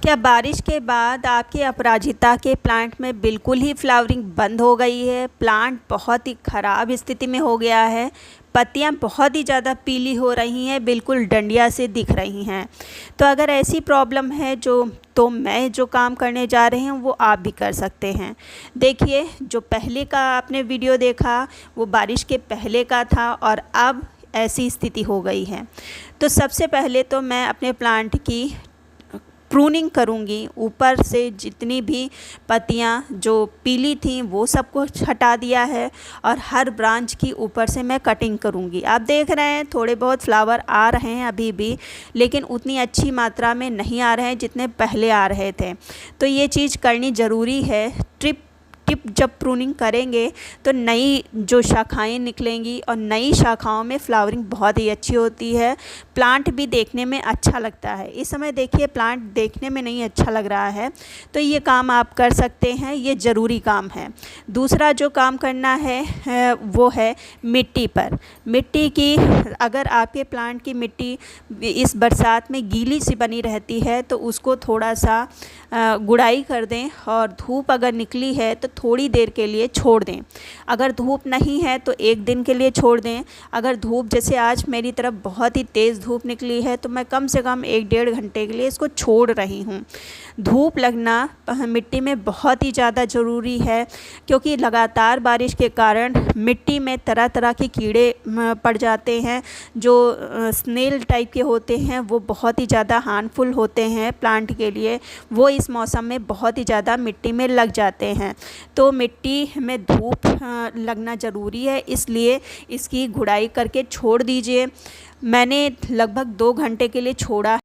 क्या बारिश के बाद आपके अपराजिता के प्लांट में बिल्कुल ही फ्लावरिंग बंद हो गई है? प्लांट बहुत ही ख़राब स्थिति में हो गया है। पत्तियां बहुत ही ज़्यादा पीली हो रही हैं, बिल्कुल डंडिया से दिख रही हैं। तो अगर ऐसी प्रॉब्लम है तो मैं जो काम करने जा रही हूँ वो आप भी कर सकते हैं। देखिए, जो पहले का आपने वीडियो देखा वो बारिश के पहले का था और अब ऐसी स्थिति हो गई है। तो सबसे पहले तो मैं अपने प्लांट की प्रूनिंग करूँगी। ऊपर से जितनी भी पत्तियाँ जो पीली थीं वो सबको हटा दिया है और हर ब्रांच की ऊपर से मैं कटिंग करूँगी। आप देख रहे हैं थोड़े बहुत फ्लावर आ रहे हैं अभी भी, लेकिन उतनी अच्छी मात्रा में नहीं आ रहे हैं जितने पहले आ रहे थे। तो ये चीज़ करनी ज़रूरी है। टिप जब प्रूनिंग करेंगे तो नई जो शाखाएं निकलेंगी और नई शाखाओं में फ्लावरिंग बहुत ही अच्छी होती है। प्लांट भी देखने में अच्छा लगता है। इस समय देखिए प्लांट देखने में नहीं अच्छा लग रहा है, तो ये काम आप कर सकते हैं, ये ज़रूरी काम है। दूसरा जो काम करना है वो है मिट्टी पर। मिट्टी की, अगर आपके प्लांट की मिट्टी इस बरसात में गीली सी बनी रहती है तो उसको थोड़ा सा गुड़ाई कर दें और धूप अगर निकली है तो थोड़ी देर के लिए छोड़ दें। अगर धूप नहीं है तो एक दिन के लिए छोड़ दें। अगर धूप, जैसे आज मेरी तरफ बहुत ही तेज़ धूप निकली है, तो मैं कम से कम 1-1.5 घंटे के लिए इसको छोड़ रही हूँ। धूप लगना मिट्टी में बहुत ही ज़्यादा ज़रूरी है, क्योंकि लगातार बारिश के कारण मिट्टी में तरह तरह के कीड़े पड़ जाते हैं जो स्नेल टाइप के होते हैं। वो बहुत ही ज़्यादा हार्मफुल होते हैं प्लांट के लिए। वो इस मौसम में बहुत ही ज़्यादा मिट्टी में लग जाते हैं। तो मिट्टी में धूप लगना ज़रूरी है, इसलिए इसकी गुड़ाई करके छोड़ दीजिए। मैंने लगभग 2 घंटे के लिए छोड़ा।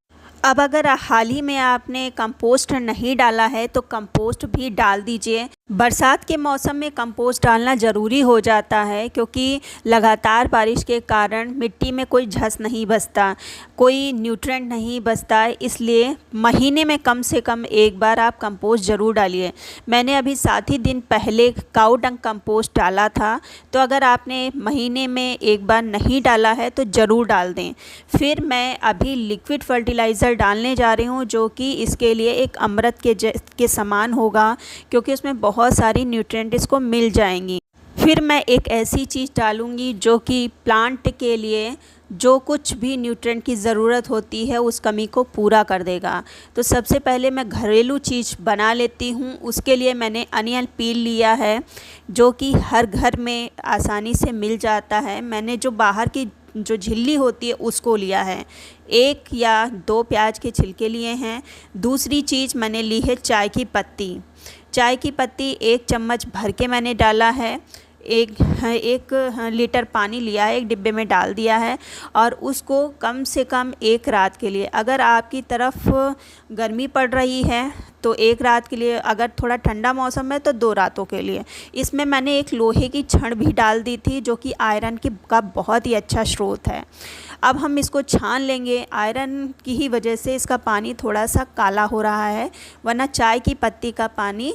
अब अगर हाल ही में आपने कंपोस्ट नहीं डाला है तो कंपोस्ट भी डाल दीजिए। बरसात के मौसम में कंपोस्ट डालना ज़रूरी हो जाता है, क्योंकि लगातार बारिश के कारण मिट्टी में कोई झस नहीं बसता, कोई न्यूट्रिएंट नहीं बसता। इसलिए महीने में कम से कम एक बार आप कंपोस्ट ज़रूर डालिए। मैंने अभी 7 ही दिन पहले काऊ डंग कंपोस्ट डाला था, तो अगर आपने महीने में एक बार नहीं डाला है तो ज़रूर डाल दें। फिर मैं अभी लिक्विड फर्टिलाइज़र डालने जा रही हूँ, जो कि इसके लिए एक अमृत के समान होगा, क्योंकि उसमें बहुत सारी न्यूट्रिएंट इसको मिल जाएंगी। फिर मैं एक ऐसी चीज़ डालूँगी जो कि प्लांट के लिए जो कुछ भी न्यूट्रिएंट की ज़रूरत होती है उस कमी को पूरा कर देगा। तो सबसे पहले मैं घरेलू चीज़ बना लेती हूँ। उसके लिए मैंने अनियन पील लिया है, जो कि हर घर में आसानी से मिल जाता है। मैंने जो बाहर की जो झिल्ली होती है उसको लिया है। 1 या 2 प्याज के छिलके लिए हैं। दूसरी चीज़ मैंने ली है चाय की पत्ती। चाय की पत्ती 1 चम्मच भर के मैंने डाला है। एक लीटर पानी लिया है, एक डिब्बे में डाल दिया है और उसको कम से कम 1 रात के लिए, अगर आपकी तरफ गर्मी पड़ रही है तो 1 रात के लिए, अगर थोड़ा ठंडा मौसम है तो 2 रातों के लिए। इसमें मैंने एक लोहे की छड़ भी डाल दी थी, जो कि आयरन का बहुत ही अच्छा स्रोत है। अब हम इसको छान लेंगे। आयरन की ही वजह से इसका पानी थोड़ा सा काला हो रहा है, वरना चाय की पत्ती का पानी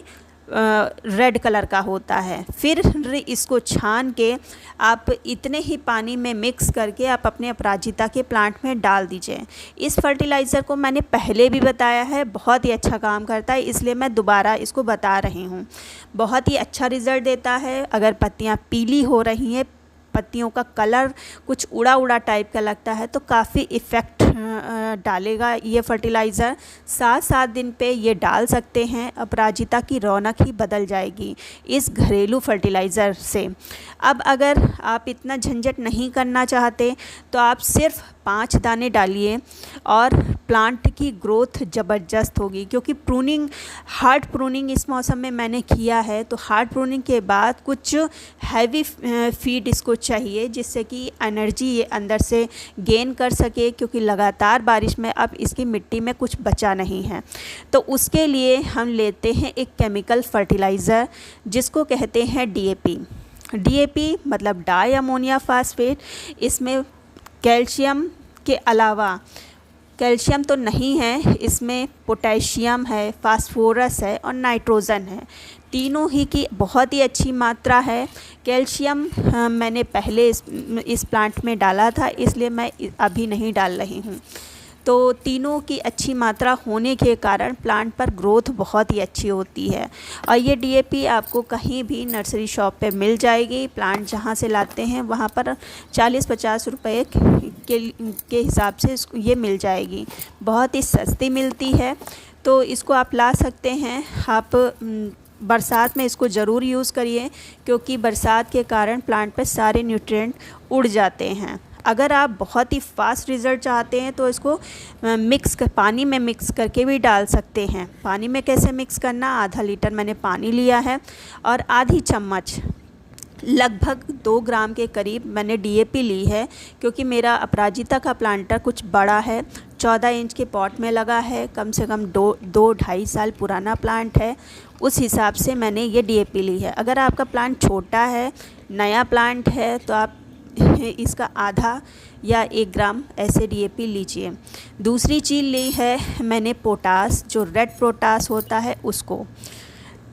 रेड कलर का होता है। फिर इसको छान के आप इतने ही पानी में मिक्स करके आप अपने अपराजिता के प्लांट में डाल दीजिए। इस फर्टिलाइज़र को मैंने पहले भी बताया है, बहुत ही अच्छा काम करता है, इसलिए मैं दोबारा इसको बता रही हूँ। बहुत ही अच्छा रिज़ल्ट देता है। अगर पत्तियाँ पीली हो रही हैं, पत्तियों का कलर कुछ उड़ा उड़ा टाइप का लगता है, तो काफ़ी इफ़ेक्ट डालेगा ये फर्टिलाइज़र। 7-7 दिन पे ये डाल सकते हैं। अपराजिता की रौनक ही बदल जाएगी इस घरेलू फर्टिलाइज़र से। अब अगर आप इतना झंझट नहीं करना चाहते तो आप सिर्फ 5 दाने डालिए और प्लांट की ग्रोथ ज़बरदस्त होगी। क्योंकि हार्ड प्रूनिंग इस मौसम में मैंने किया है, तो हार्ड प्रूनिंग के बाद कुछ हैवी फीड इसको चाहिए, जिससे कि एनर्जी ये अंदर से गेन कर सके, क्योंकि लगातार बारिश में अब इसकी मिट्टी में कुछ बचा नहीं है। तो उसके लिए हम लेते हैं एक केमिकल फर्टिलाइज़र, जिसको कहते हैं डीएपी। डीएपी मतलब डाई अमोनिया फास्फेट। इसमें कैल्शियम के अलावा, कैल्शियम तो नहीं है इसमें, पोटेशियम है, फास्फोरस है और नाइट्रोजन है। तीनों ही की बहुत ही अच्छी मात्रा है। कैल्शियम मैंने पहले इस प्लांट में डाला था, इसलिए मैं अभी नहीं डाल रही हूँ। तो तीनों की अच्छी मात्रा होने के कारण प्लांट पर ग्रोथ बहुत ही अच्छी होती है। और ये डीएपी आपको कहीं भी नर्सरी शॉप पे मिल जाएगी। प्लांट जहाँ से लाते हैं वहाँ पर 40-50 रुपये के हिसाब से ये मिल जाएगी, बहुत ही सस्ती मिलती है। तो इसको आप ला सकते हैं। आप बरसात में इसको ज़रूर यूज़ करिए, क्योंकि बरसात के कारण प्लांट पे सारे न्यूट्रिएंट उड़ जाते हैं। अगर आप बहुत ही फास्ट रिज़ल्ट चाहते हैं तो इसको पानी में मिक्स करके भी डाल सकते हैं। पानी में कैसे मिक्स करना, आधा लीटर मैंने पानी लिया है और आधी चम्मच लगभग 2 ग्राम के करीब मैंने डीएपी ली है, क्योंकि मेरा अपराजिता का प्लांटर कुछ बड़ा है, 14 इंच के पॉट में लगा है, कम से कम 2-2.5 साल पुराना प्लांट है। उस हिसाब से मैंने ये डीएपी ली है। अगर आपका प्लांट छोटा है, नया प्लांट है, तो आप इसका आधा या 1 ग्राम ऐसे डीएपी लीजिए। दूसरी चीज़ ली है मैंने पोटास, जो रेड पोटास होता है उसको।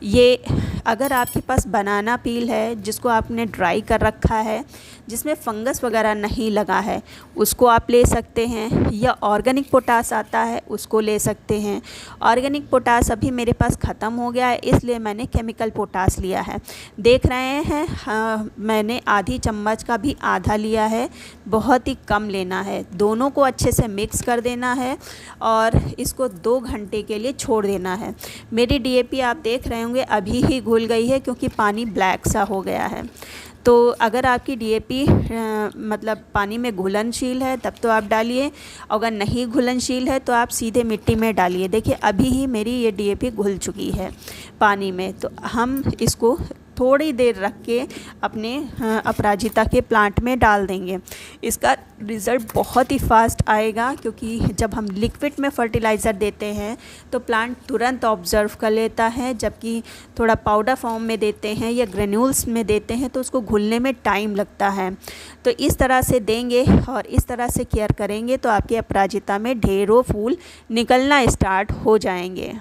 ये अगर आपके पास बनाना पील है जिसको आपने ड्राई कर रखा है, जिसमें फंगस वगैरह नहीं लगा है, उसको आप ले सकते हैं, या ऑर्गेनिक पोटास आता है उसको ले सकते हैं। ऑर्गेनिक पोटास अभी मेरे पास ख़त्म हो गया है, इसलिए मैंने केमिकल पोटास लिया है। देख रहे हैं, हाँ, मैंने आधी चम्मच का भी आधा लिया है, बहुत ही कम लेना है। दोनों को अच्छे से मिक्स कर देना है और इसको 2 घंटे के लिए छोड़ देना है। मेरी डीएपी आप देख रहे होंगे अभी ही घुल गई है, क्योंकि पानी ब्लैक सा हो गया है। तो अगर आपकी डीएपी मतलब पानी में घुलनशील है तब तो आप डालिए, अगर नहीं घुलनशील है तो आप सीधे मिट्टी में डालिए। देखिए अभी ही मेरी ये डीएपी घुल चुकी है पानी में। तो हम इसको थोड़ी देर रख के अपने अपराजिता के प्लांट में डाल देंगे। इसका रिज़ल्ट बहुत ही फास्ट आएगा, क्योंकि जब हम लिक्विड में फर्टिलाइज़र देते हैं तो प्लांट तुरंत ऑब्ज़र्व कर लेता है, जबकि थोड़ा पाउडर फॉर्म में देते हैं या ग्रेन्यूल्स में देते हैं तो उसको घुलने में टाइम लगता है। तो इस तरह से देंगे और इस तरह से केयर करेंगे तो आपके अपराजिता में ढेरों फूल निकलना स्टार्ट हो जाएंगे।